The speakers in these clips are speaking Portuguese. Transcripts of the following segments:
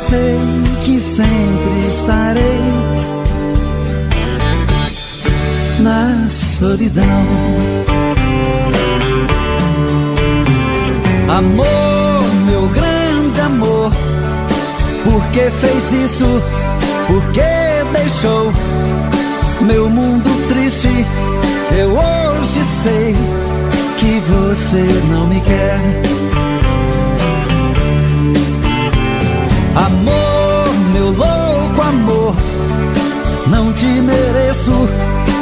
sei que sempre estarei na solidão. Amor, meu grande amor, por que fez isso? Por que deixou meu mundo triste? Eu hoje sei que você não me quer. Amor, meu louco amor, não te mereço,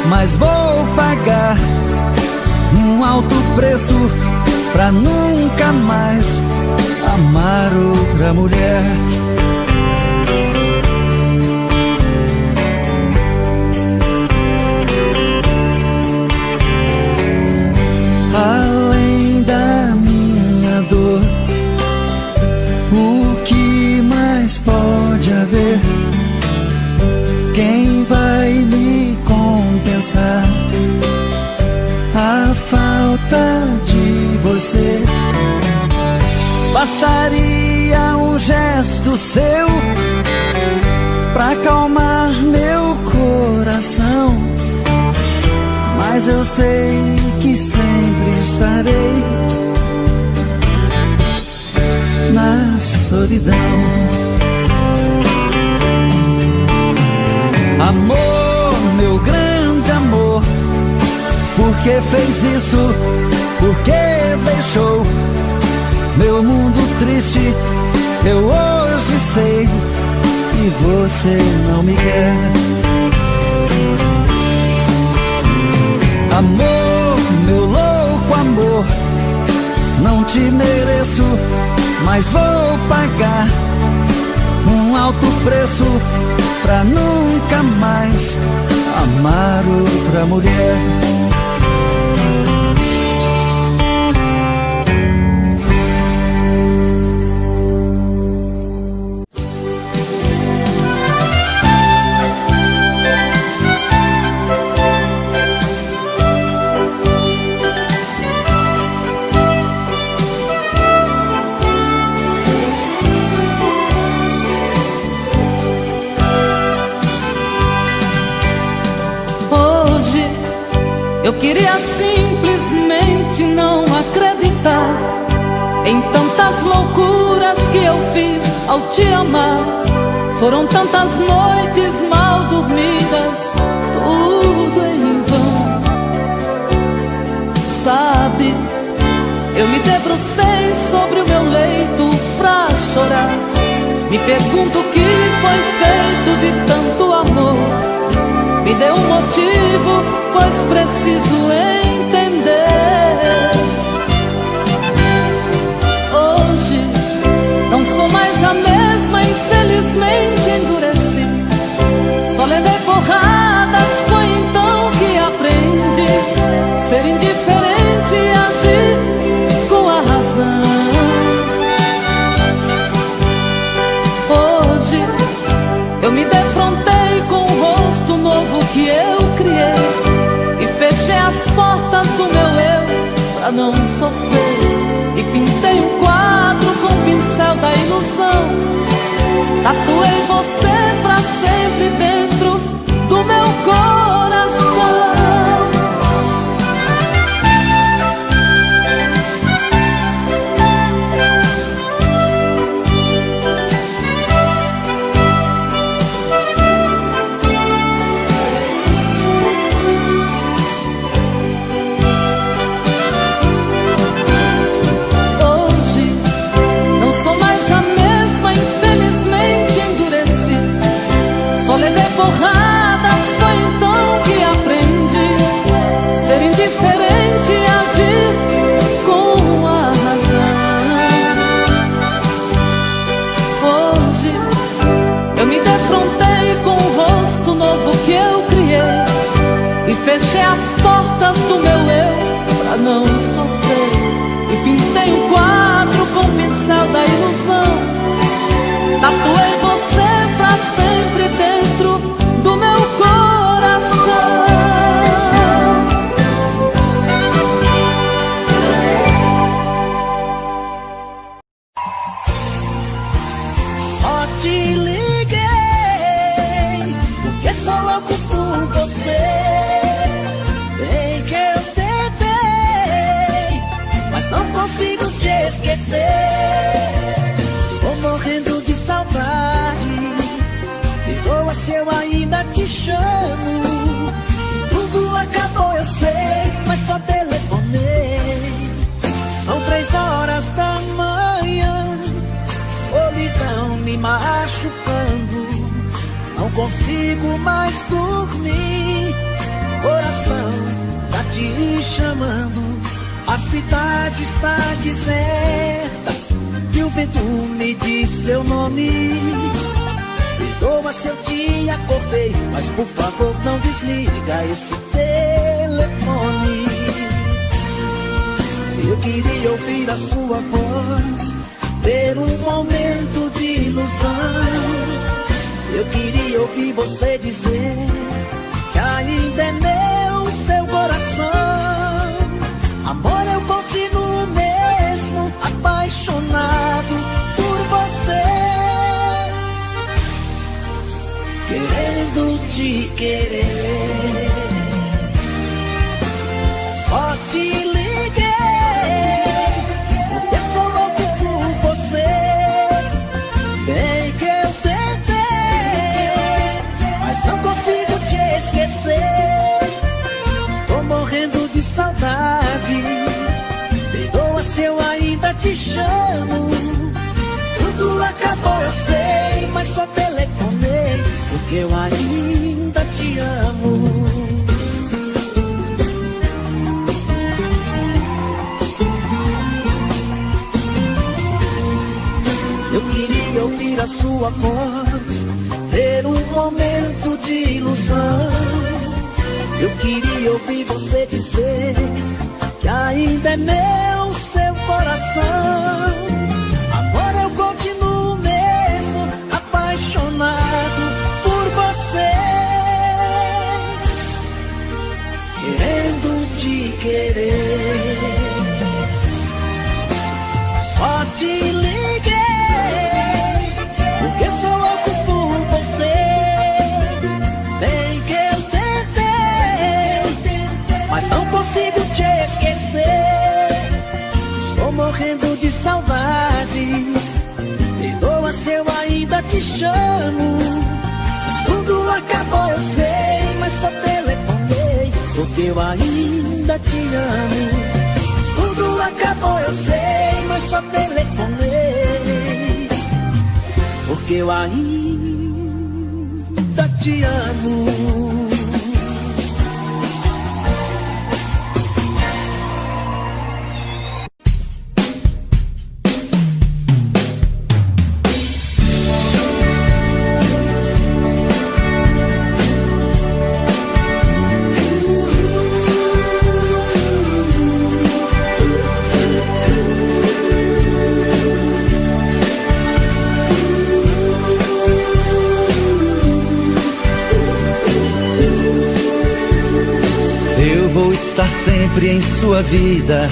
mas vou pagar um alto preço pra nunca mais amar outra mulher. Além da minha dor, o que mais pode haver? Quem vai me compensar a falta de você? Bastaria um gesto seu pra acalmar meu coração, mas eu sei que sempre estarei na solidão. Amor, meu grande amor, por que fez isso? Por que deixou meu mundo triste? Eu hoje sei que você não me quer. Amor, meu louco amor, não te mereço, mas vou pagar um alto preço pra nunca mais amar outra mulher. Eu queria simplesmente não acreditar em tantas loucuras que eu fiz ao te amar. Foram tantas noites mal dormidas, tudo em vão. Sabe, eu me debrucei sobre o meu leito pra chorar. Me pergunto o que foi feito de tanto amor. Me dê um motivo, pois preciso entender. Hoje não sou mais a mesma, infelizmente endureci. Só levei porradas, foi então que aprendi ser indiferente e agir com a razão. Hoje eu me defrontei com o rosto novo que eu criei e fechei as portas do meu eu pra não sofrer. E pintei um quadro com o pincel da ilusão. Tatuei você pra sempre dentro do meu coração. Porradas, foi então que aprendi ser indiferente e agir com a razão. Hoje eu me defrontei com o rosto novo que eu criei e fechei as portas do meu eu pra não sofrer. E pintei um quadro com o pincel da ilusão. Tatuei você pra sempre dentro do meu coração. Só te consigo te esquecer. Estou morrendo de saudade. Perdoa se eu ainda te chamo. Tudo acabou, eu sei, mas só telefonei. São 3 horas da manhã, solidão me machucando. Não consigo mais dormir. Coração tá te chamando. A cidade está deserta e o vento me diz seu nome. Perdoa se eu te acordei, mas por favor não desliga esse telefone. Eu queria ouvir a sua voz, ter um momento de ilusão. Eu queria ouvir você dizer que ainda é meu seu coração. Amor, eu continuo mesmo apaixonado por você, querendo te querer. Só te liguei porque sou louco por você. Bem que eu tentei, mas não consigo te esquecer. Tô morrendo de saudade. Perdoa se eu ainda te chamo. Tudo acabou, eu sei, mas só telefonei porque eu ainda te amo. Eu queria ouvir a sua voz, ter um momento de ilusão. Eu queria ouvir você dizer que ainda é meu seu coração. Agora eu continuo mesmo apaixonado por você, querendo te querer. Só te liguei porque sou louco por você. Bem que eu tentei, mas não consigo te esquecer. Estou morrendo de saudade. Perdoa se eu ainda te chamo. Mas tudo acabou, eu sei, mas só telefonei porque eu ainda te amo. Mas tudo acabou, eu sei, mas só telefonei porque eu ainda te amo. Está sempre em sua vida.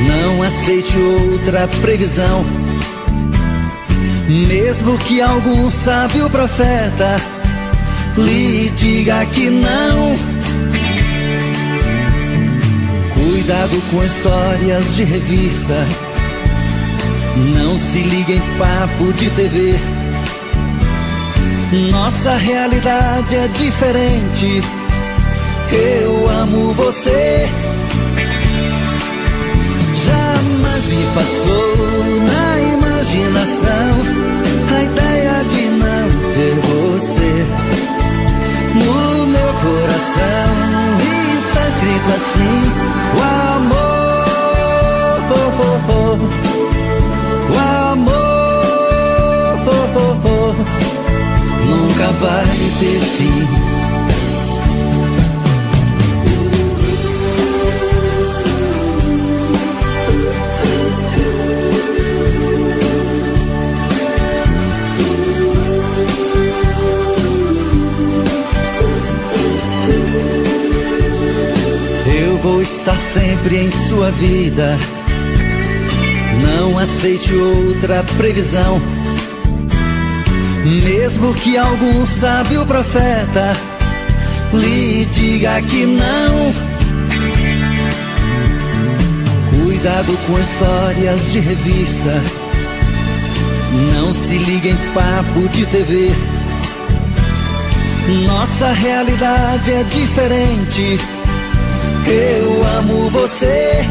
Não aceite outra previsão, mesmo que algum sábio profeta lhe diga que não. Cuidado com histórias de revista, não se ligue em papo de TV. Nossa realidade é diferente. Eu amo você. Jamais me passou na imaginação a ideia de não ter você. No meu coração está escrito assim: o amor, o amor nunca vai ter fim. Vou estar sempre em sua vida. Não aceite outra previsão, mesmo que algum sábio profeta lhe diga que não. Cuidado com histórias de revista, não se liga em papo de TV. Nossa realidade é diferente. Eu amo você.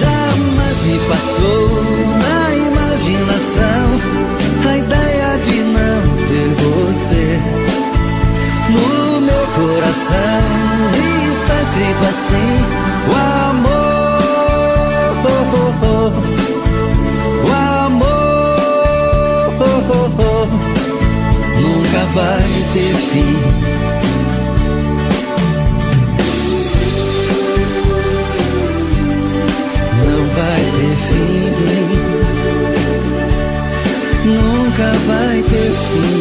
Jamais me passou na imaginação a ideia de não ter você. No meu coração está escrito assim: o amor, o amor nunca vai ter fim. Não vai ter fim, nunca vai ter fim.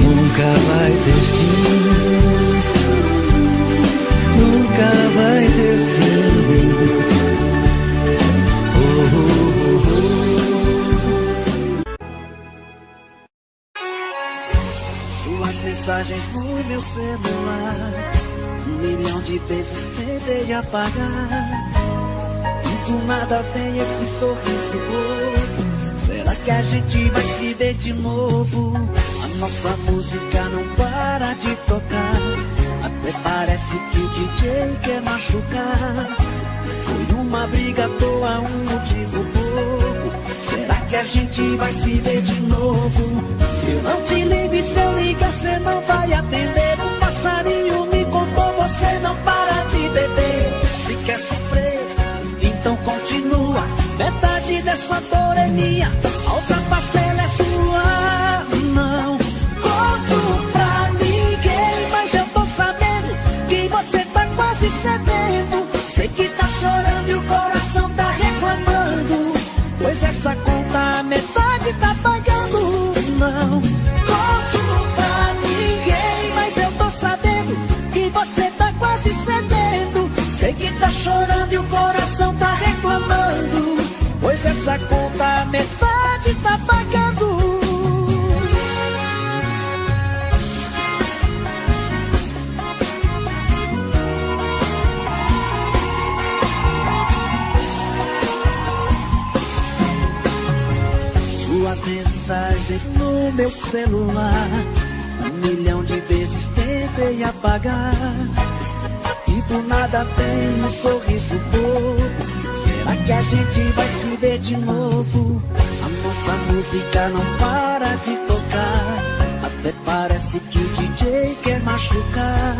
Nunca vai ter fim, nunca vai ter fim. Suas mensagens no meu celular, 1 milhão de vezes tentei apagar, e do nada vem esse sorriso bobo. Será que a gente vai se ver de novo? A nossa música não para de tocar, até parece que o DJ quer machucar. Foi uma briga à toa, um motivo bobo. Será que a gente vai se ver de novo? Eu não te ligo e se eu ligar cê não vai atender. Um passarinho me contou, você não para de beber. Se quer sofrer, então continua. Metade dessa dor é minha, a outra parcela é sua. Não conto pra ninguém, mas eu tô sabendo que você tá quase cedendo. Sei que tá chorando e o coração tá reclamando, pois essa conta a metade tá pagando. Não conto pra ninguém, mas eu tô sabendo que você tá quase cedendo. Sei que tá chorando e o coração tá reclamando, pois essa conta a metade tá pagando. Suas mensagens no meu celular, 1 milhão de vezes tentei apagar, e do nada tem um sorriso bobo. Será que a gente vai se ver de novo? A nossa música não para de tocar, até parece que o DJ quer machucar.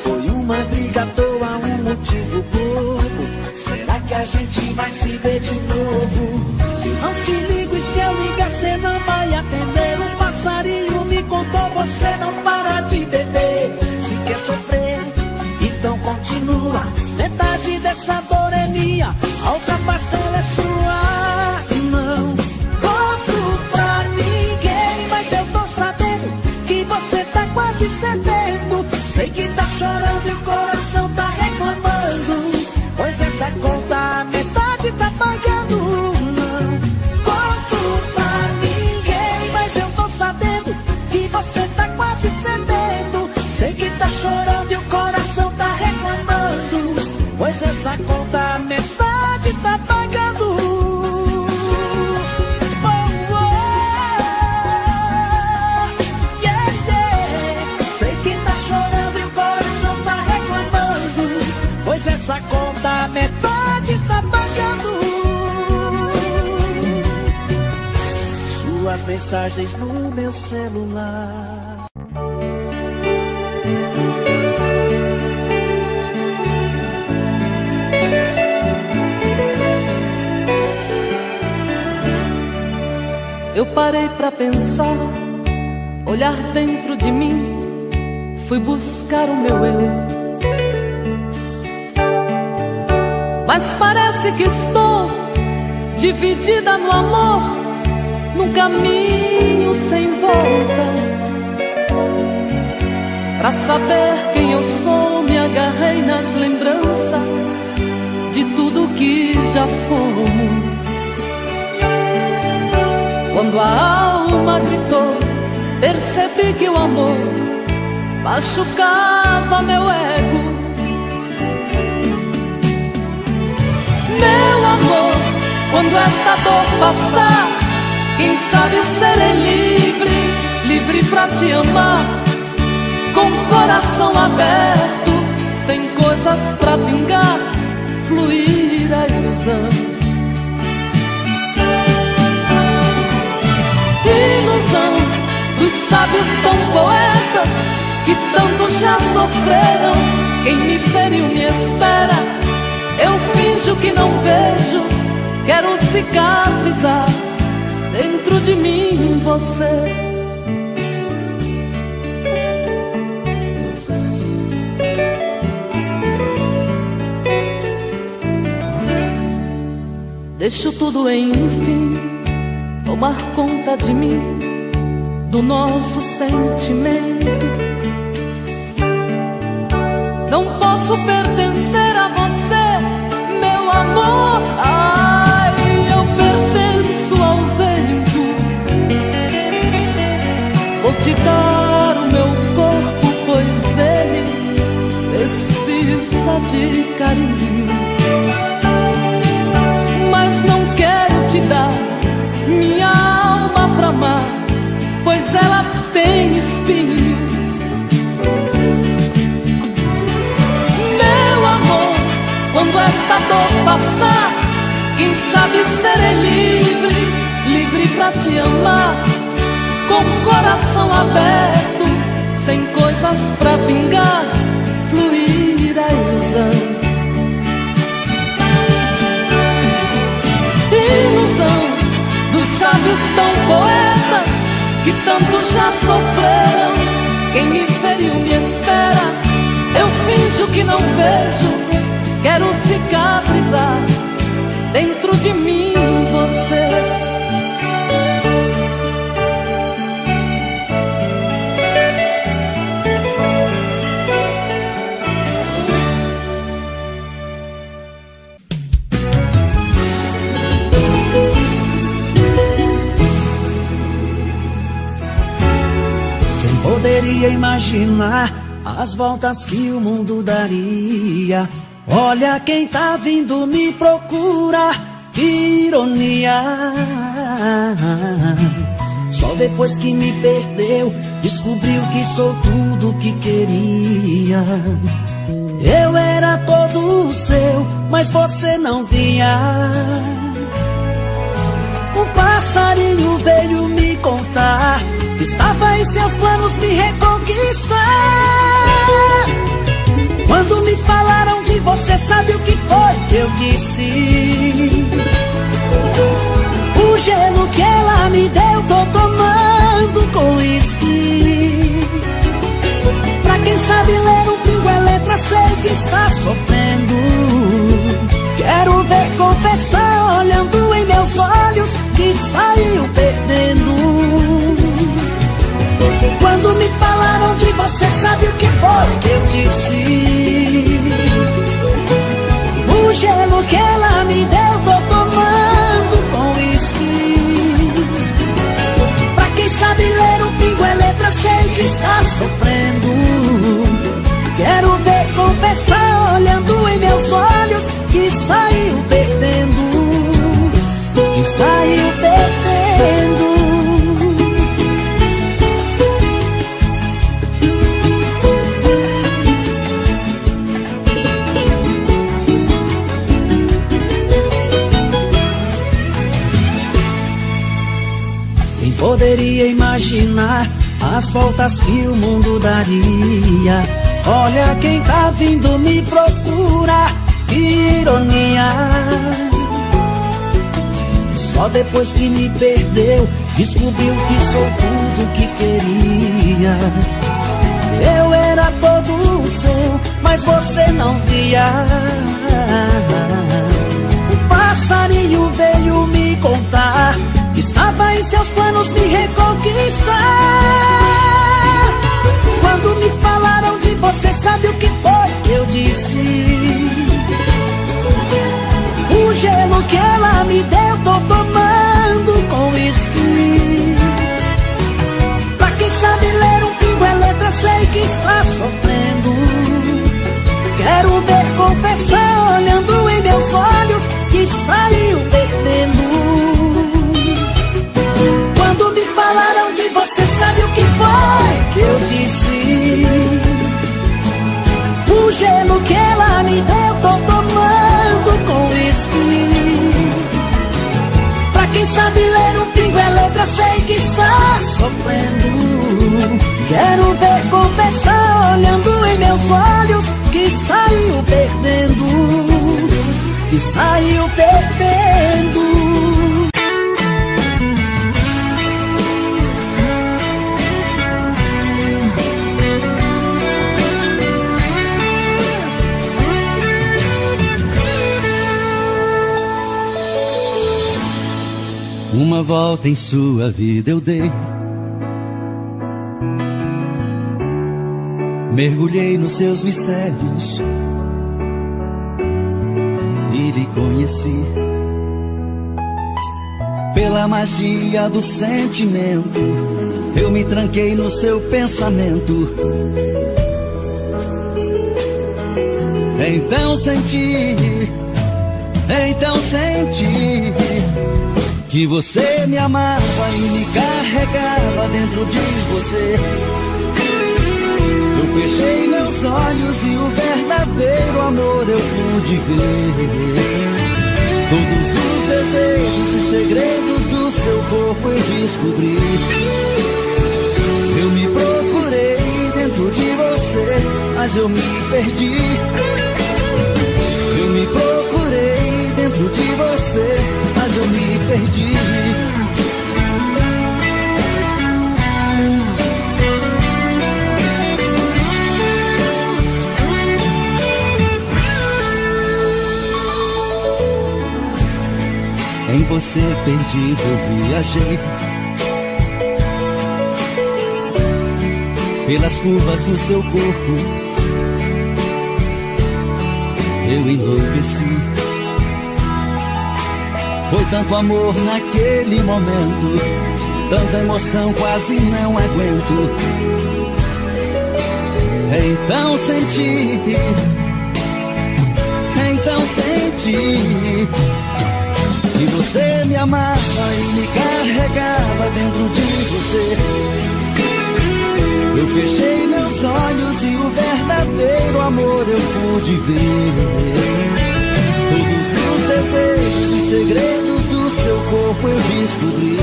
Foi uma briga à toa, um motivo bobo. Será que a gente vai se ver de novo? Eu não te ligo e se eu ligar cê não vai atender. Um passarinho me contou, você não para de beber. Se quer sofrer, então continua. Metade dessa dor é minha, a outra parcela é sua. Não conto pra ninguém, mas eu tô sabendo que você tá quase cedendo. Sei que tá chorando e o coração tá reclamando, pois essa conta a metade tá pagando. Não conto pra ninguém, mas eu tô sabendo que você tá quase cedendo. Sei que tá chorando e o coração tá reclamando, pois essa conta a metade tá pagando. Oh, oh, yeah, yeah. Sei que tá chorando e o coração tá reclamando, pois essa conta a metade tá pagando. Suas mensagens no meu celular. Eu parei pra pensar, olhar dentro de mim, fui buscar o meu eu. Mas parece que estou dividida no amor, num caminho sem volta. Pra saber quem eu sou, me agarrei nas lembranças de tudo que já fomos. Quando a alma gritou percebi que o amor machucava meu ego. Meu amor, quando esta dor passar, quem sabe serei livre, livre pra te amar, com o coração aberto, sem coisas pra vingar, fluir a ilusão. Ilusão dos sábios tão poetas que tanto já sofreram. Quem me feriu me espera, eu finjo que não vejo, quero cicatrizar dentro de mim você. Deixo tudo enfim tomar conta de mim, do nosso sentimento. Não posso pertencer a você, meu amor. Ai, eu pertenço ao vento. Vou te dar o meu corpo, pois ele precisa de carinho. Mas não quero te dar minha alma pra amar, pois ela tem espinhos. Meu amor, quando esta dor passar, quem sabe serei livre, livre pra te amar, com o coração aberto, sem coisas pra vingar, fluir a ilusão. Ilusão dos sábios tão poetas que tanto já sofreram. Quem me feriu me espera, eu finjo que não vejo, quero cicatrizar dentro de mim você. Poderia imaginar as voltas que o mundo daria. Olha quem tá vindo me procurar, que ironia. Só depois que me perdeu, descobriu que sou tudo que queria. Eu era todo seu, mas você não via. Um passarinho veio me contar que estava em seus planos me reconquistar. Quando me falaram de você, sabe o que foi que eu disse? O gelo que ela me deu, tô tomando com uísque. Pra quem sabe ler um pingo é letra, sei que está sofrendo. Quero ver confessar, olhando em meus olhos, que saiu perdendo. Quando me falaram de você, sabe o que foi que eu disse? O gelo que ela me deu, tô tomando com uísque. Pra quem sabe ler um pingo é letra, sei que está sofrendo. Quero ver confessar, olhando em meus olhos, que saiu perdendo. Que saiu perdendo. Poderia imaginar as voltas que o mundo daria. Olha quem tá vindo me procurar, que ironia. Só depois que me perdeu, descobriu que sou tudo que queria. Eu era todo seu, mas você não via. O passarinho veio me contar que estava em seus planos me reconquistar. Quando me falaram de você, sabe o que foi que eu disse? O gelo que ela me deu, tô tomando com uísque. Pra quem falarão de você. Sabe o que foi que eu disse? O gelo que ela me deu, tô tomando com uísque. Pra quem sabe ler um pingo é letra, sei que está sofrendo. Quero ver confessar olhando em meus olhos que saiu perdendo, que saiu perdendo. Uma volta em sua vida eu dei, mergulhei nos seus mistérios e lhe conheci. Pela magia do sentimento, eu me tranquei no seu pensamento. Então senti que você me amava e me carregava dentro de você. Eu fechei meus olhos e o verdadeiro amor eu pude ver. Todos os desejos e segredos do seu corpo eu descobri. Eu me procurei dentro de você, mas eu me perdi. Eu me procurei dentro de você, mas eu me perdi. Em você perdido eu viajei, pelas curvas do seu corpo eu enlouqueci. Foi tanto amor naquele momento, tanta emoção quase não aguento. Então senti que você me amava e me carregava dentro de você. Eu fechei meus olhos e o verdadeiro amor eu pude ver. Todos os desejos e segredos do seu corpo eu descobri.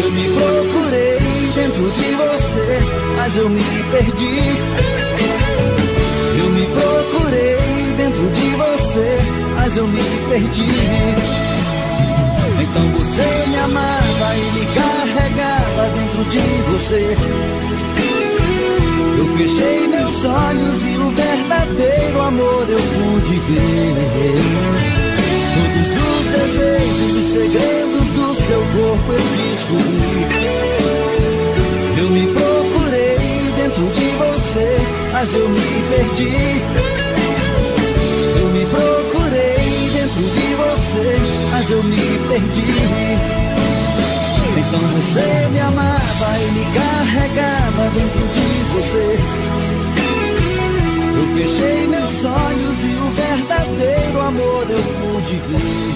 Eu me procurei dentro de você, mas eu me perdi. Eu me procurei dentro de você, mas eu me perdi. Então você me amava e me carregava dentro de você. Eu fechei meus olhos e o verdadeiro amor eu pude ver. Todos os desejos e segredos do seu corpo eu descobri. Eu me procurei dentro de você, mas eu me perdi. Eu me procurei dentro de você, mas eu me perdi. Então você me amava e me carregava dentro de você. Eu fechei meus olhos e o verdadeiro amor eu pude ver.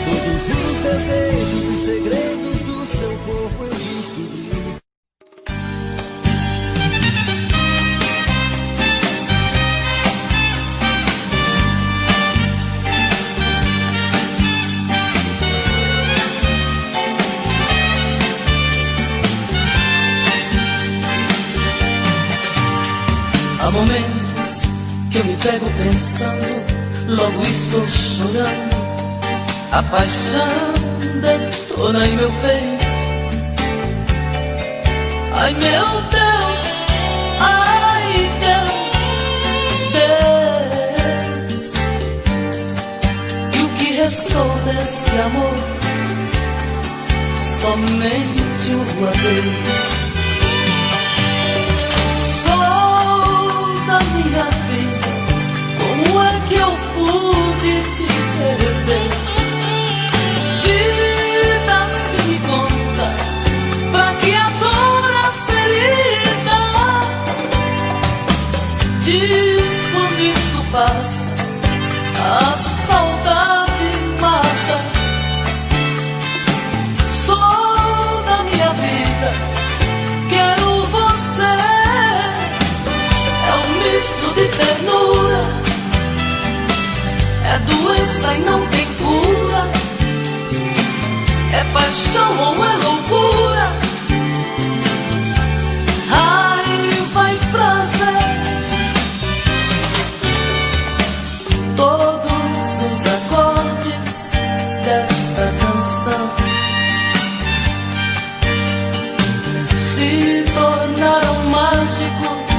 Todos os desejos e segredos do seu corpo eu descobri. Há momentos que eu me pego pensando, logo estou chorando. A paixão detona em meu peito. Ai meu Deus, ai Deus, Deus. E o que restou deste amor? Somente um adeus. Minha vida, como é que eu pude te perder? Vida, se me conta, pra que a dor, a ferida? Diz quando isto passa, a saudade mata. É doença e não tem cura, é paixão ou é loucura, raiva e prazer. Todos os acordes desta canção se tornaram mágicos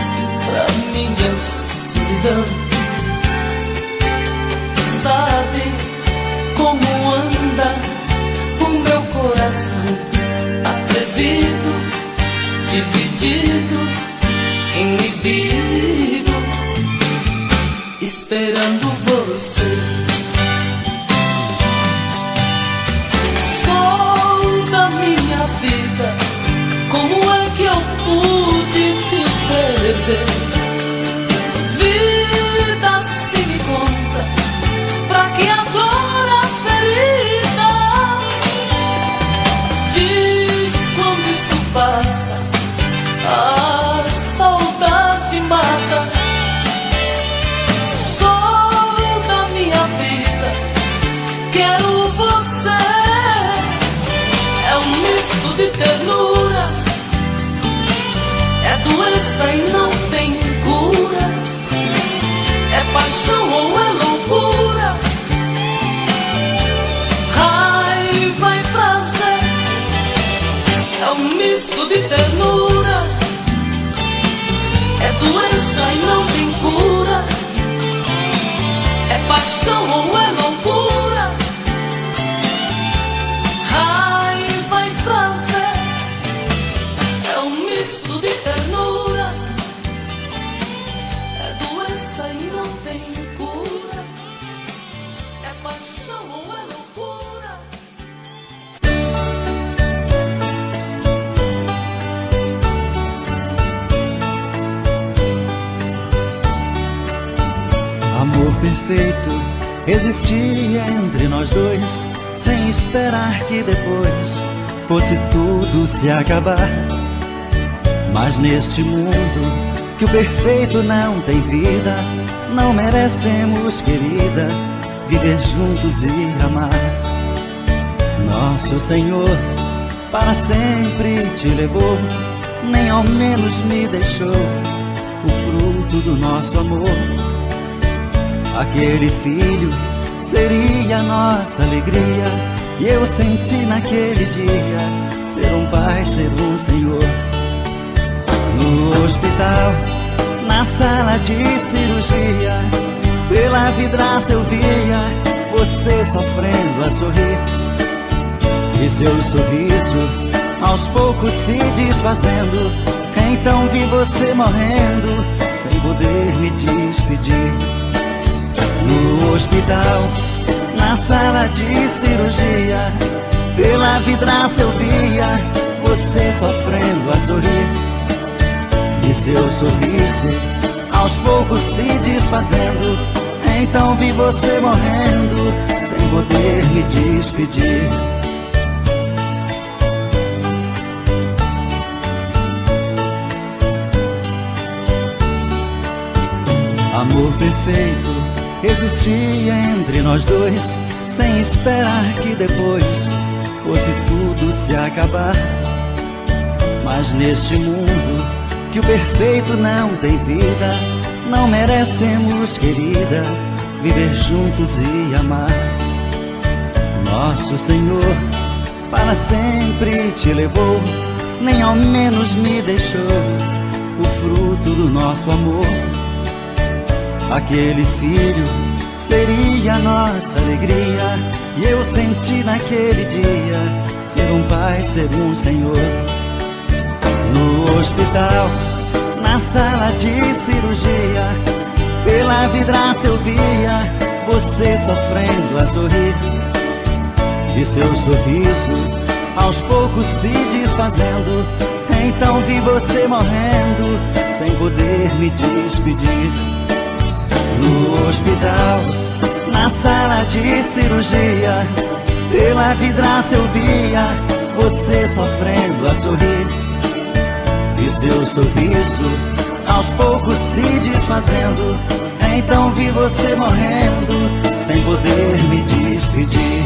pra minha solidão. Sabe como anda o meu coração, atrevido, dividido, inibido, esperando você. Sou da minha vida, como é que eu pude te perder? Vida, se me conta, pra que agora ferida? Diz quando isto passa, a saudade mata. Sou da minha vida, quero você. É um misto de ternura, é doença e não tem cura, é paixão ou é loucura, raiva e prazer. É um misto de ternura, é doença e não tem cura, é paixão ou é loucura, raiva e prazer. É um misto de ternura, é doença e não tem cura, é paixão ou é loucura. Amor perfeito existia entre nós dois, sem esperar que depois fosse tudo se acabar. Mas neste mundo que o perfeito não tem vida, não merecemos, querida, viver juntos e amar. Nosso Senhor para sempre te levou, nem ao menos me deixou o fruto do nosso amor. Aquele filho seria nossa alegria, e eu senti naquele dia ser um pai, ser um Senhor. No hospital, na sala de cirurgia, pela vidraça eu via você sofrendo a sorrir, e seu sorriso aos poucos se desfazendo. Então vi você morrendo sem poder me despedir. No hospital, na sala de cirurgia, pela vidraça eu via você sofrendo a sorrir, e seu sorriso aos poucos se desfazendo. Então vi você morrendo sem poder me despedir. Amor perfeito existia entre nós dois, sem esperar que depois fosse tudo se acabar. Mas neste mundo que o perfeito não tem vida, não merecemos, querida, viver juntos e amar. Nosso Senhor para sempre te levou, nem ao menos me deixou o fruto do nosso amor. Aquele filho seria nossa alegria, e eu senti naquele dia ser um pai, ser um Senhor. No hospital, na sala de cirurgia, pela vidraça eu via você sofrendo a sorrir, e seu sorriso aos poucos se desfazendo. Então vi você morrendo sem poder me despedir. No hospital, na sala de cirurgia, pela vidraça eu via você sofrendo a sorrir, e seu sorriso aos poucos se desfazendo. Então vi você morrendo sem poder me despedir.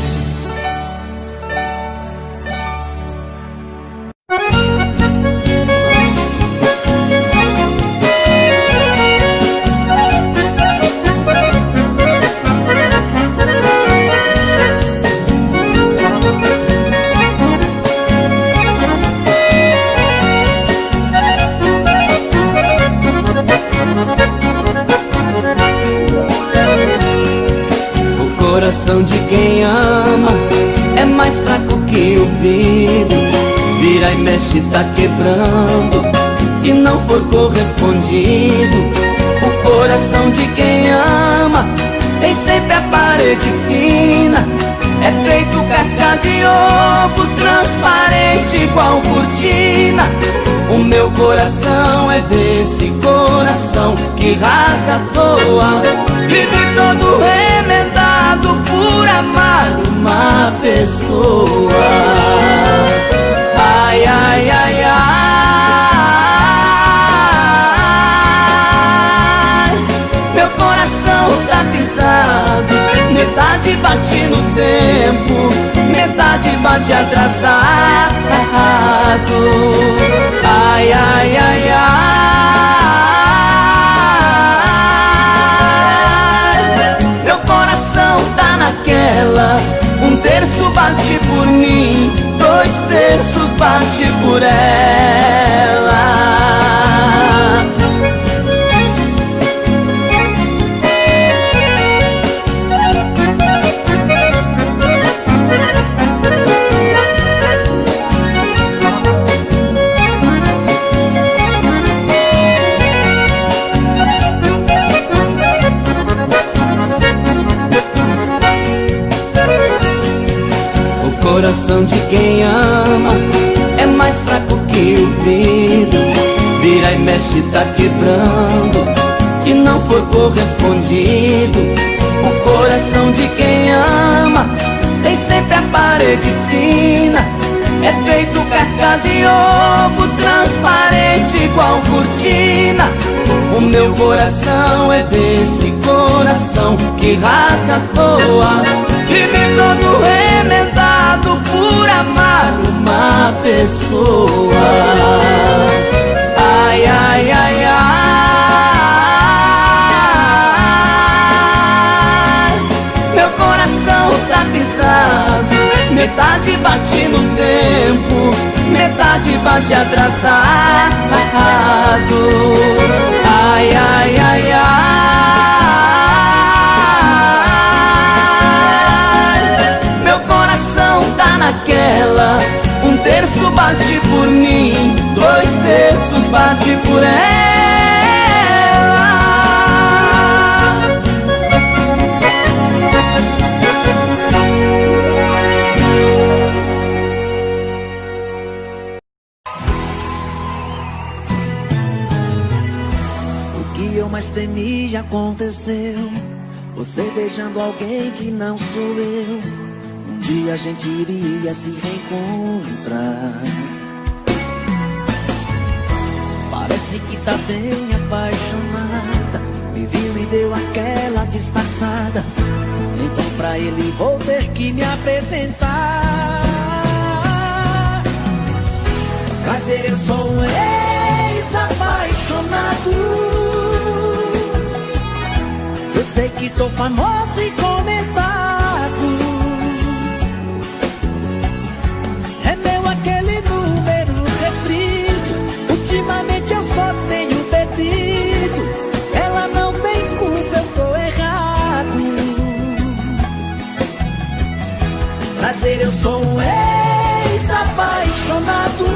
O coração de quem ama é mais fraco que o vidro, vira e mexe, tá quebrando se não for correspondido. O coração de quem ama tem sempre a parede fina, é feito casca de ovo, transparente igual cortina. O meu coração é desse coração que rasga à toa, vive todo remendado por amar uma pessoa. Ai, ai, ai, ai, meu coração tá pisado, metade bate no tempo, metade bate atrasado. Ai, ai, ai, ai, meu coração tá naquela, um terço bate por mim, 2 terços bate por ela. O coração de quem ama é mais fraco que o vidro, vira e mexe, tá quebrando se não for correspondido. O coração de quem ama tem sempre a parede fina, é feito casca de ovo, transparente igual cortina. O meu coração é desse coração que rasga à toa, vive todo remendado por amar uma pessoa. Ai, ai, ai, ai, meu coração tá pisado, metade bate no tempo, metade bate atrasado. Ai, ai, ai, ai, meu coração tá naquela, um terço bate por mim, 2 terços bate por ela. Mas temia aconteceu, você beijando alguém que não sou eu. Um dia a gente iria se reencontrar. Parece que tá bem apaixonada, me viu e deu aquela disfarçada. Então pra ele vou ter que me apresentar. Prazer, eu sou um ex-apaixonado. Eu sei que tô famoso e comentado, é meu aquele número restrito. Ultimamente eu só tenho bebido, ela não tem culpa, eu tô errado. Prazer, eu sou um ex-apaixonado.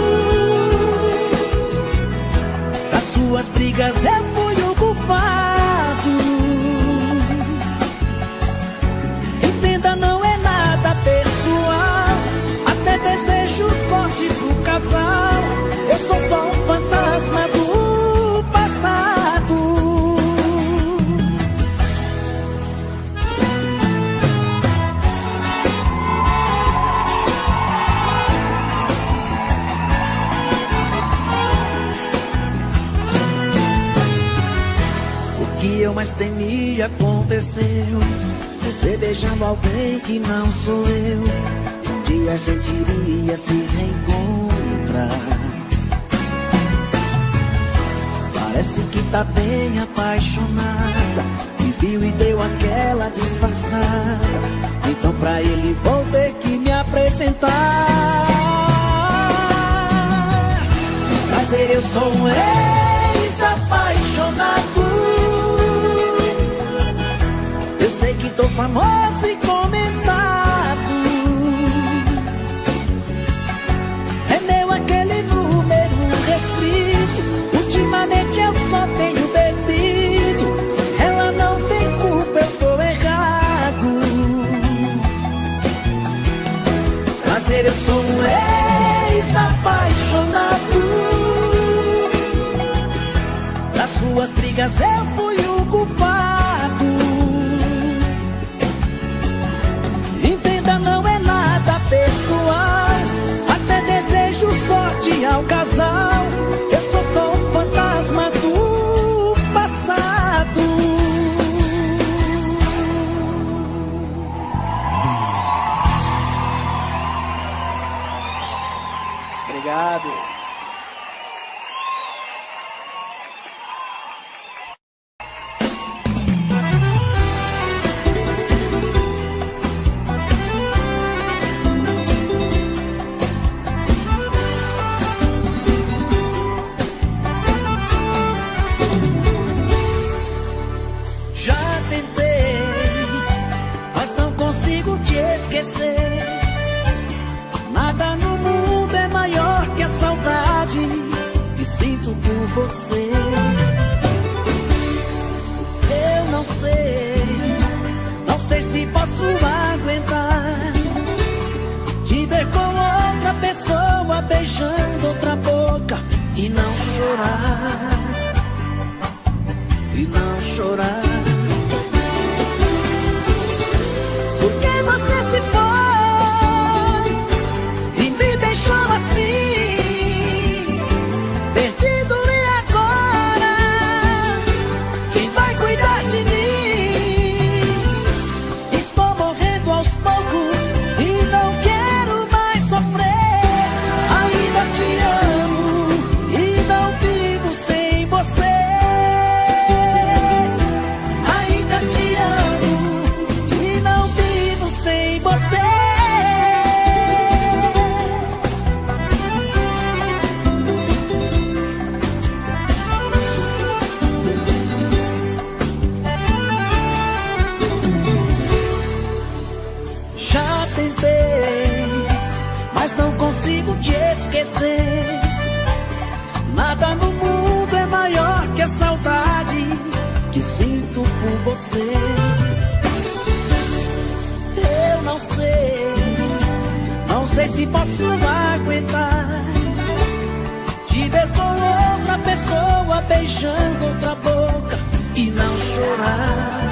Das suas brigas eu fui o culpado. Não é nada pessoal, até desejo sorte pro casal. Eu sou só um fantasma do passado. O que eu mais temia aconteceu, você beijando alguém que não sou eu. Um dia a gente iria se reencontrar. Parece que tá bem apaixonada, me viu e deu aquela disfarçada. Então pra ele vou ter que me apresentar. Prazer, eu sou um ex-apaixonado. Eu sei que tô famoso e comentado. É meu aquele número restrito. Ultimamente eu só tenho bebido. Ela não tem culpa, eu tô errado. Prazer, eu sou um ex-apaixonado. Das suas brigas eu fui o culpado. Entenda, não é nada pessoal. Até desejo sorte ao casal. Eu sou só um fantasma do passado. Obrigado. Já tentei, mas não consigo te esquecer. Nada no mundo é maior que a saudade que sinto por você. Eu não sei se posso aguentar te ver com outra pessoa beijando outra boca e não chorar, e não chorar. Porque você se foi e me deixou assim, perdido, e agora quem vai cuidar de mim? Estou morrendo aos poucos e não quero mais sofrer. Ainda te amo e não vivo sem você. Ainda te amo e não vivo sem você. Já tentei, mas não consigo te esquecer. Nada no mundo é maior que a saudade que sinto por você. Eu não sei se posso aguentar te ver com outra pessoa beijando outra boca e não chorar,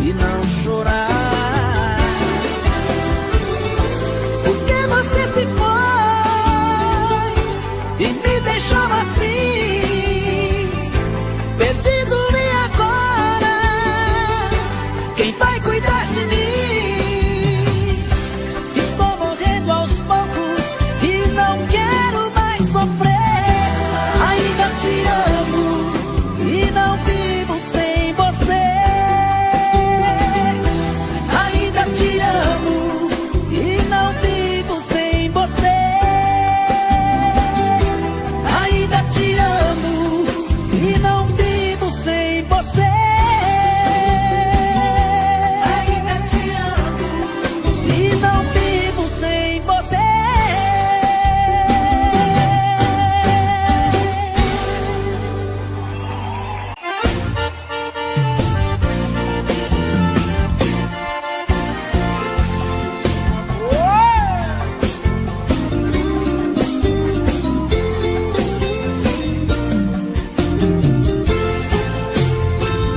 e não chorar. Porque você se foi e me deixou assim, perdido, e agora quem vai cuidar de mim? Estou morrendo aos poucos e não quero mais sofrer. Ainda te amo e não vivo sem você. Ainda te amo e não vivo sem você. Ainda te amo e não vivo sem você. Ainda te amo e não vivo sem você.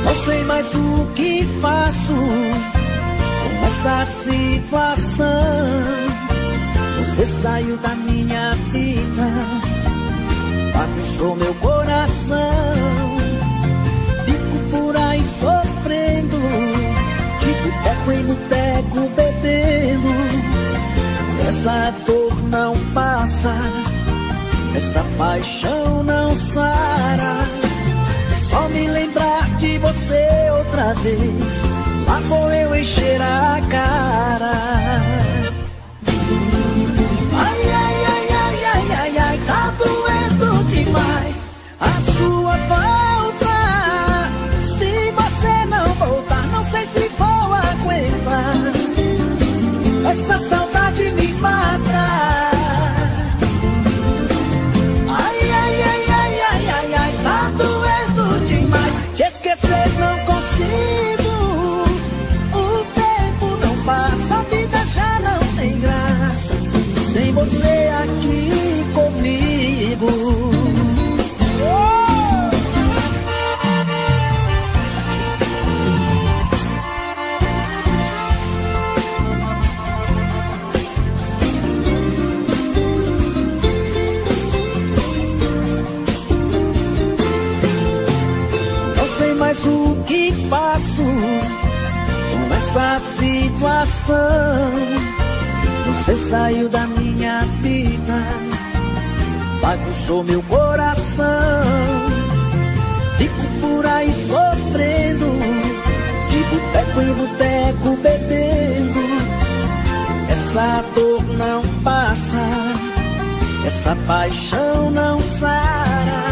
Não sei mais o que faço com essa situação. Você saiu da minha vida, bagunçou meu coração. Fico por aí sofrendo boteco em boteco bebendo. Essa dor não passa, essa paixão não sara. Só me lembrar de você outra vez, lá vou eu encher a cara. Ai, ai, ai, ai, ai, ai, ai, tá doendo demais a sua volta. Se você não voltar, não sei se vou aguentar. Essa saudade me mata. Ai, ai, ai, ai, ai, ai, ai, tá doendo demais. Te esquecer não consigo. O tempo não passa, a vida já não tem graça sem você aqui comigo. Mas o que faço com essa situação? Você saiu da minha vida, bagunçou meu coração. Fico por aí sofrendo, de boteco em boteco bebendo. Essa dor não passa, essa paixão não sara.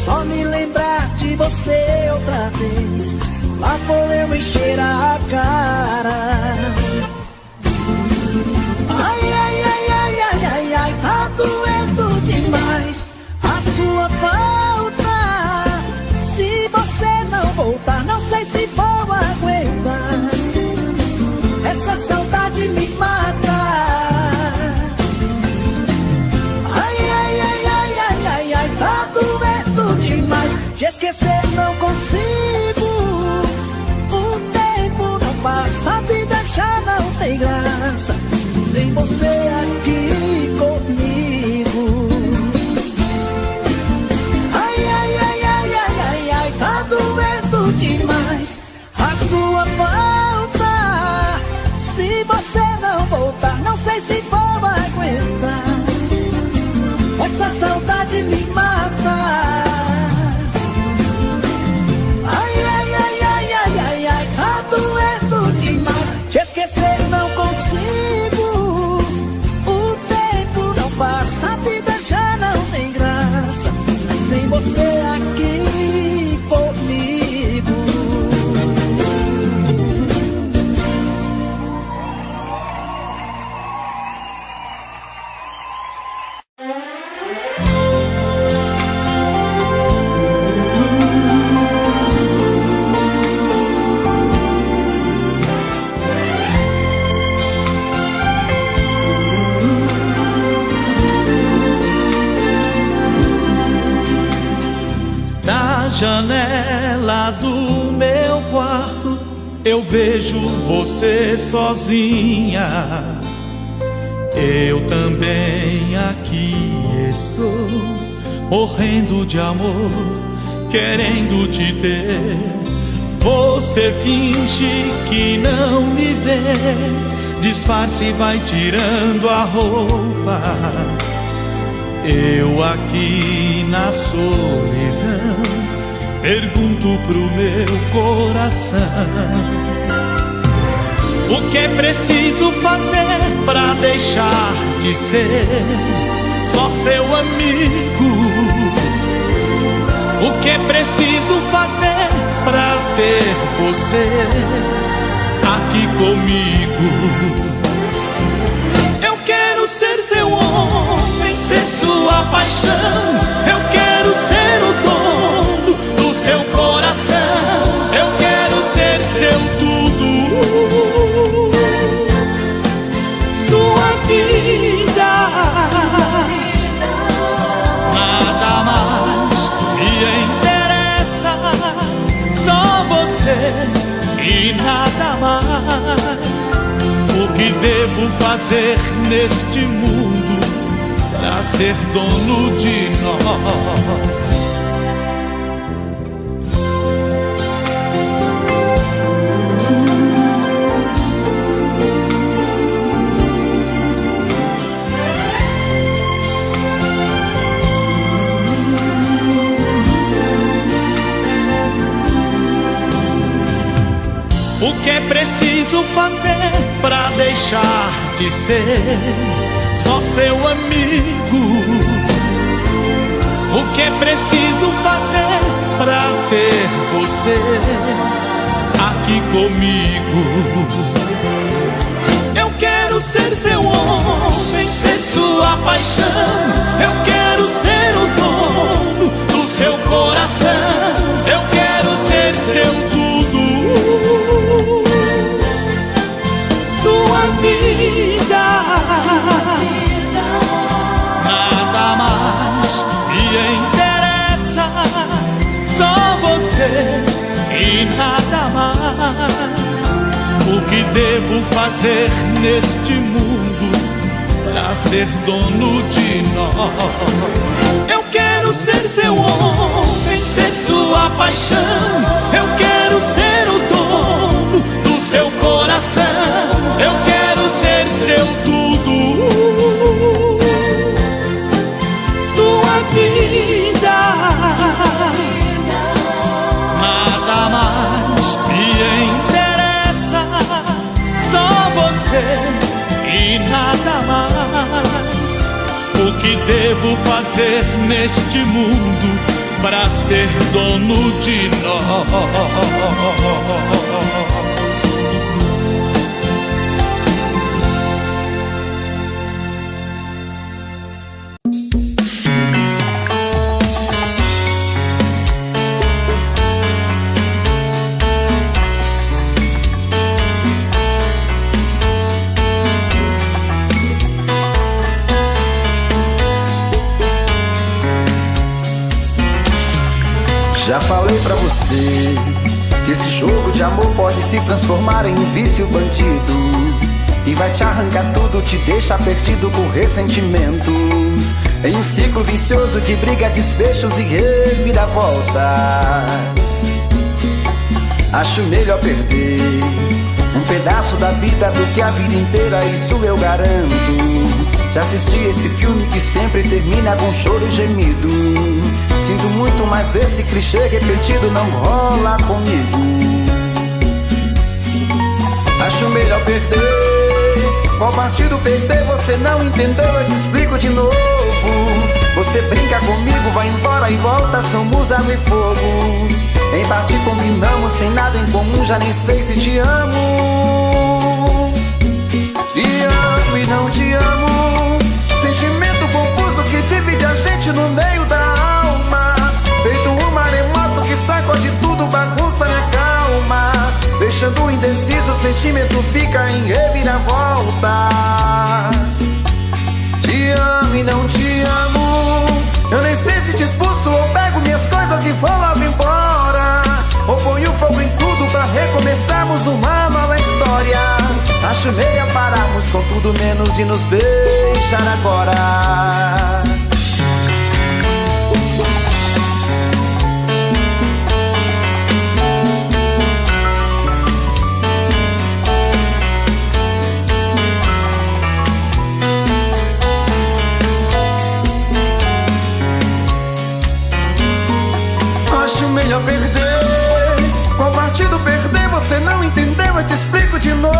Só me lembrar de você outra vez, lá vou eu encher a cara. Ai, ai, ai, ai, ai, ai, ai, tá doendo demais a sua falta. Se você não voltar, não sei se vou aguentar. Essa saudade me mata. Ai, ai, ai, ai, ai, ai, ai, tá doendo demais. Te esquecer não consigo. O tempo não passa, a vida já não tem graça sem você aqui comigo. Ai, ai, ai, ai, ai, ai, ai, tá doendo demais a sua falta. Se você não voltar, não sei se vou aguentar. Essa saudade me mata. Te esquecer não consigo. O tempo não passa, a vida já não tem graça sem você aqui comigo. Janela do meu quarto eu vejo você sozinha. Eu também aqui estou, morrendo de amor, querendo te ter. Você finge que não me vê, disfarce e vai tirando a roupa. Eu aqui na solidão pergunto pro meu coração: o que é preciso fazer pra deixar de ser só seu amigo? O que é preciso fazer pra ter você aqui comigo? Eu quero ser seu homem, ser sua paixão. Eu quero ser o dono do seu coração. Eu quero ser seu tudo, sua vida. Nada mais me interessa, só você e nada mais. O que devo fazer neste mundo pra ser dono de nós? preciso fazer pra deixar de ser só seu amigo? O que é preciso fazer pra ter você aqui comigo? Eu quero ser seu homem, ser sua paixão. Eu quero ser o dono do seu coração. Eu quero ser seu tudo, sua vida. Nada mais me interessa, só você e nada mais. O que devo fazer neste mundo pra ser dono de nós? Eu quero ser seu homem, ser sua paixão. Eu quero ser o dono do seu coração. Eu quero ser seu tudo, sua vida. Nada mais me interessa, só você e nada mais. O que devo fazer neste mundo pra ser dono de nós? Já falei pra você que esse jogo de amor pode se transformar em um vício bandido e vai te arrancar tudo, te deixar perdido com ressentimentos, em um ciclo vicioso de briga, desfechos e reviravoltas. Acho melhor perder um pedaço da vida do que a vida inteira, isso eu garanto. Já assisti esse filme que sempre termina com choro e gemido. Sinto muito, mas esse clichê repetido não rola comigo. Acho melhor perder. Qual partido perder? Você não entendeu, eu te explico de novo. Você brinca comigo, vai embora e volta, somos água e fogo. Em parte combinamos, sem nada em comum, já nem sei se te amo. Te amo e não te amo. Sentimento confuso que divide a gente no meio da alma. Feito um maremoto que sacode tudo, bagunça minha calma. Deixando indeciso, o sentimento fica em reviravoltas. Te amo e não te amo. Eu nem sei se te expulso ou pego minhas coisas e vou logo embora, ou ponho fogo em tudo pra recomeçarmos uma nova história. Acho meia pararmos com tudo menos de nos beijar agora. Acho melhor perder. Qual partido perder? Você não entendeu, eu te explico de novo.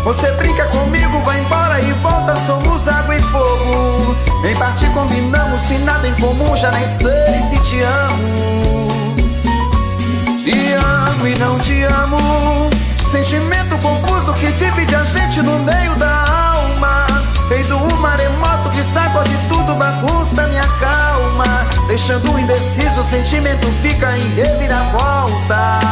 Você brinca comigo, vai embora e volta, somos água e fogo. Em parte combinamos, sem nada em comum, já nem sei se te amo. Te amo e não te amo. Sentimento confuso que divide a gente no meio da alma. Feito um maremoto que sacode tudo, bagunça minha calma. Deixando indeciso, o sentimento fica em reviravoltas.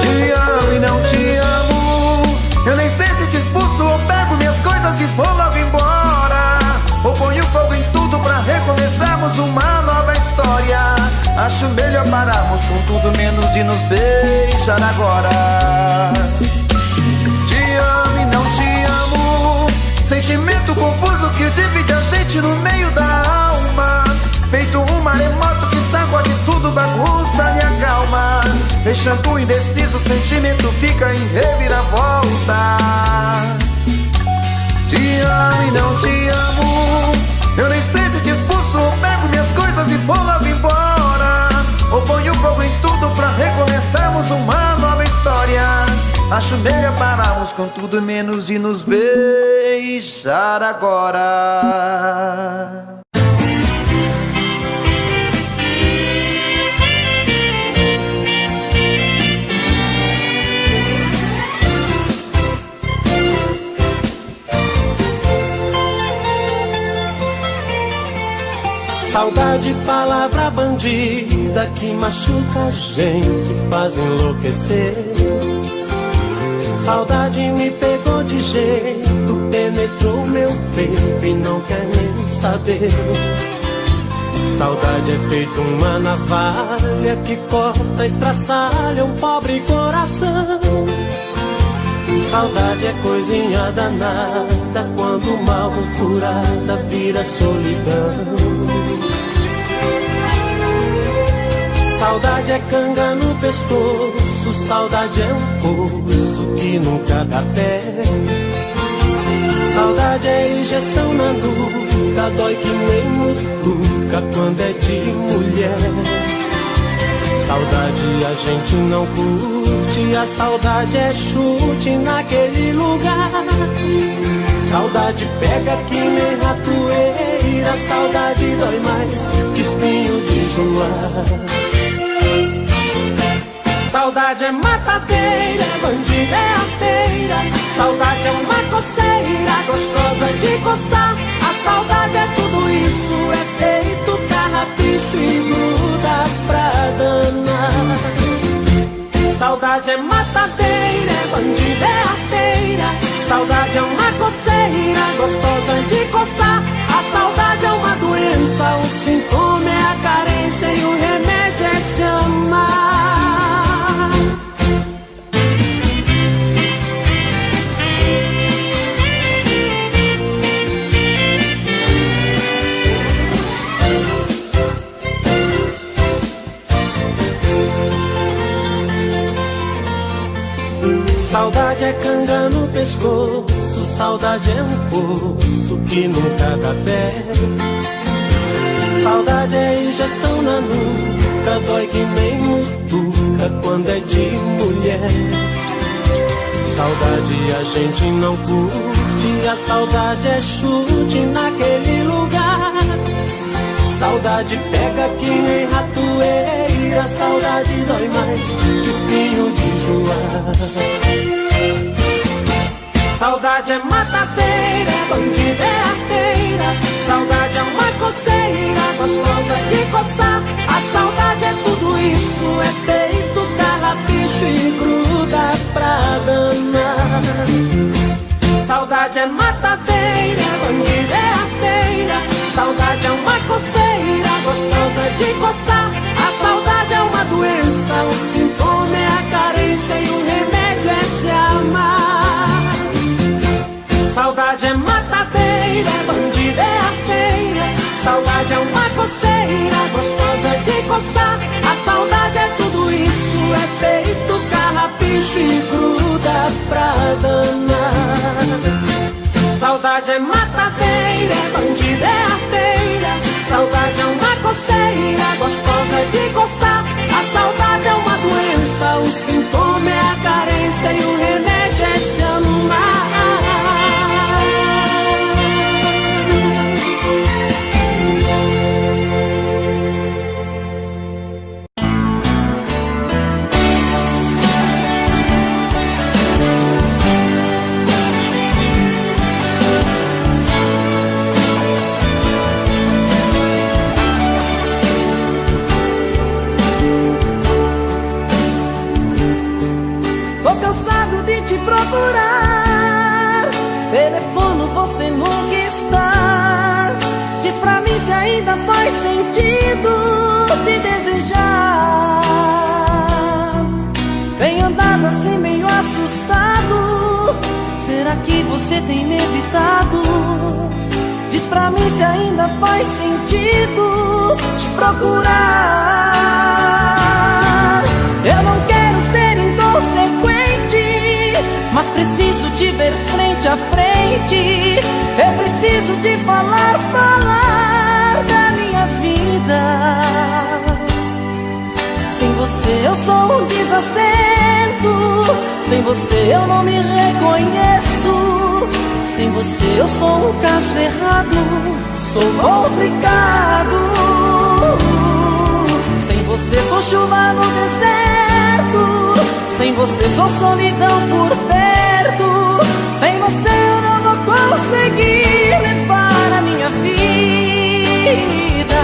Te amo e não te amo. Eu nem sei se te expulso ou pego minhas coisas e vou logo embora, ou ponho fogo em tudo pra recomeçarmos uma nova história. Acho melhor pararmos com tudo menos de nos beijar agora. Te amo e não te amo. Sentimento confuso que divide a gente no meio da alma. Feito um maremoto que sacode tudo, bagunça minha calma. Deixando indeciso, o sentimento fica em reviravoltas. Te amo e não te amo. Eu nem sei se te expulso ou pego minhas coisas e vou logo embora, ou ponho fogo em tudo pra recomeçarmos uma nova história. Acho melhor pararmos com tudo menos e nos beijar agora. Saudade, palavra bandida que machuca a gente, faz enlouquecer. Saudade me pegou de jeito, penetrou meu peito e não quer nem saber. Saudade é feito uma navalha que corta, estraçalha um pobre coração. Saudade é coisinha danada, quando mal curada vira solidão. Saudade é canga no pescoço, saudade é um poço que nunca dá pé. Saudade é injeção na nuca, dói que nem mutuca quando é de mulher. Saudade a gente não curte, a saudade é chute naquele lugar. Saudade pega que nem ratoeira, saudade dói mais que espinho de joar. Saudade é matadeira, bandida é arteira. Saudade é uma coceira, gostosa de coçar. A saudade é tudo isso, é feito carrapicho e gruda pra danar. Saudade é matadeira, bandida é arteira. Saudade é uma coceira, gostosa de coçar. A saudade é uma doença, o sintoma é a carência e o remédio é se amar. Saudade é canga no pescoço, saudade é um poço que nunca dá pé. Saudade é injeção na nuca, dói que nem mutuca quando é de mulher. Saudade a gente não curte, a saudade é chute naquele lugar. Saudade pega que nem ratoeira, saudade dói mais que espinho de joar. Saudade é matadeira, bandida é arteira. Saudade é uma coceira, gostosa de coçar. A saudade é tudo isso, é feito carrapicho e gruda pra danar. Saudade é matadeira, bandida é arteira. Saudade é uma coceira, gostosa de coçar. A saudade é uma doença, o sintoma é a carência e o remédio é se amar. Saudade é matadeira, bandida é arteira. Saudade é uma coceira, gostosa de coçar. A saudade é tudo isso, é feito carrapicho e gruda pra danar. Saudade é matadeira, bandida é arteira. Saudade é uma coceira, gostosa de coçar. A saudade é uma doença, o sintoma é a carência e o remédio é se amar. Procurar, telefono, você nunca está. Diz pra mim se ainda faz sentido te desejar. Vem andado assim meio assustado, será que você tem me evitado? Diz pra mim se ainda faz sentido te procurar. Eu não quero ser inconsequente, mas preciso te ver frente a frente. Eu preciso te falar da minha vida. Sem você eu sou um desacerto, Sem você eu não me reconheço. Sem você eu sou um caso errado, sou complicado. Sem você sou chuva no deserto. Sem você sou solidão por perto. Sem você eu não vou conseguir levar a minha vida.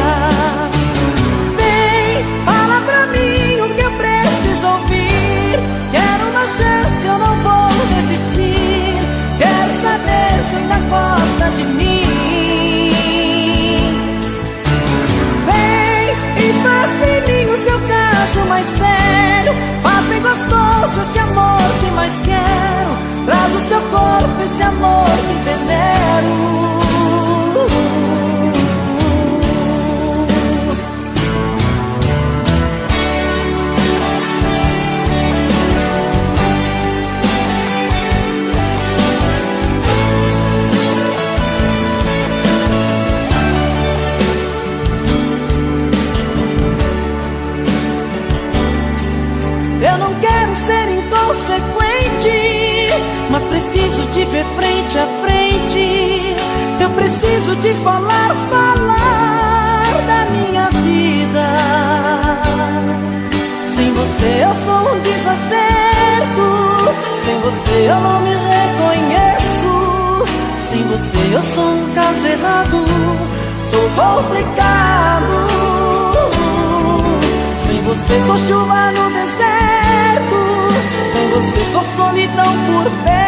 Vem, fala pra mim o que eu preciso ouvir. Quero uma chance, eu não vou desistir. Quero saber se ainda gosta de mim. Vem e faz de mim o seu caso mais sério. Faz bem gostoso esse amor que mais quero. Traz o seu corpo, esse amor que venero. Eu não quero ser inconsequente, mas preciso te ver frente a frente. Eu preciso te falar da minha vida. Sem você eu sou um desacerto. Sem você eu não me reconheço. Sem você eu sou um caso errado, sou complicado. Sem você sou chuva no deserto. Sem você sou solidão por perto.